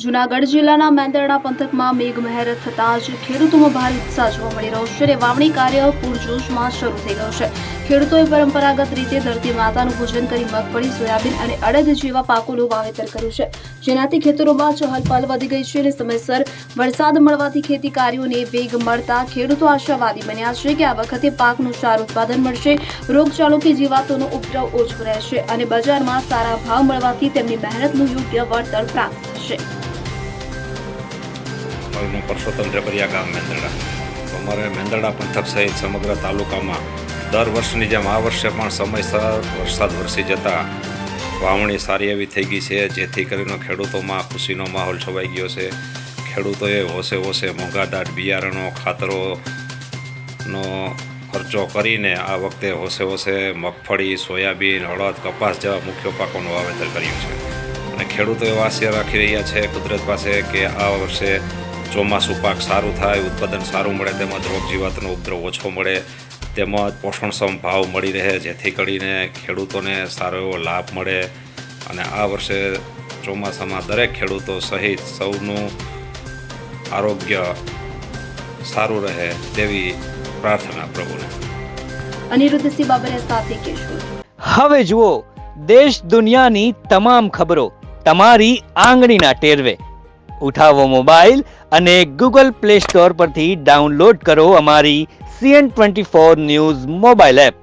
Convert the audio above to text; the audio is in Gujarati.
જૂનાગઢ જિલ્લાના મેંદરડા પંથકમાં મેઘમહેર થતાં જ ખેડૂતોમાં ભારે ઉત્સાહ જોવા મળી રહ્યો છે અને વાવણી કાર્ય પૂરજોશમાં શરૂ થઈ ગયું છે। ખેડૂતોએ પરંપરાગત રીતે ધરતી માતાનું પૂજન કરી મગફળી, સોયાબીન અને અડદ જેવા પાકોનું વાવેતર કર્યું છે, જેનાથી ખેતરોમાં ચહલ-પહલ વધી ગઈ છે અને સમયસર વરસાદ મળવાથી ખેતી કાર્યોને વેગ મળતા ખેડૂતો આશાવાદી બન્યા છે કે આ વખતે પાકનું સારું ઉત્પાદન મળશે, રોગચાળો કે જીવાતોનો ઉપદ્રવ ઓછો રહેશે અને બજારમાં સારા ભાવ મળવાથી તેમની મહેનતનું યોગ્ય વળતર પ્રાપ્ત થશે। પરસોત્તમ રેબરિયા ગામ મેંદરડા। તો અમારે મેંદરડા પંથક સહિત સમગ્ર તાલુકામાં દર વર્ષની જેમ આ વર્ષે પણ સમયસર વરસાદ વરસી જતા વાવણી સારી એવી થઈ ગઈ છે, જેથી કરીને ખેડૂતોમાં ખુશીનો માહોલ છવાઈ ગયો છે। ખેડૂતોએ હોશે હોશે મોંઘાદાટ બિયારણો, ખાતરોનો ખર્ચો કરીને આ વખતે હોશે હોશે મગફળી, સોયાબીન, અડદ, કપાસ જેવા મુખ્ય પાકોનું વાવેતર કર્યું છે અને ખેડૂતો એવા આશા રાખી રહ્યા છે કુદરત પાસે કે આ વર્ષે ચોમાસું પાક સારું થાય, ઉત્પાદન સારું મળે, તેમજ રોગ જીવાતનો ઉપદ્રવ ઓછો મળે, તેમજ પોષણક્ષમ ભાવ મળી રહે, જેથી કરીને ખેડૂતોને સારો એવો લાભ મળે અને આ વર્ષે ચોમાસામાં દરેક ખેડૂતો સહિત સૌનું આરોગ્ય સારું રહે તેવી પ્રાર્થના પ્રભુને। અનિરુદ્ધસિંહ બાબરિયા સાથે કેશોદ। હવે જુઓ દેશ દુનિયાની તમામ ખબરો તમારી આંગળીના ટેરવે। ઉઠાવો મોબાઈલ અને ગૂગલ પ્લે સ્ટોર પરથી ડાઉનલોડ કરો અમારી CN24 ન્યૂઝ મોબાઈલ એપ।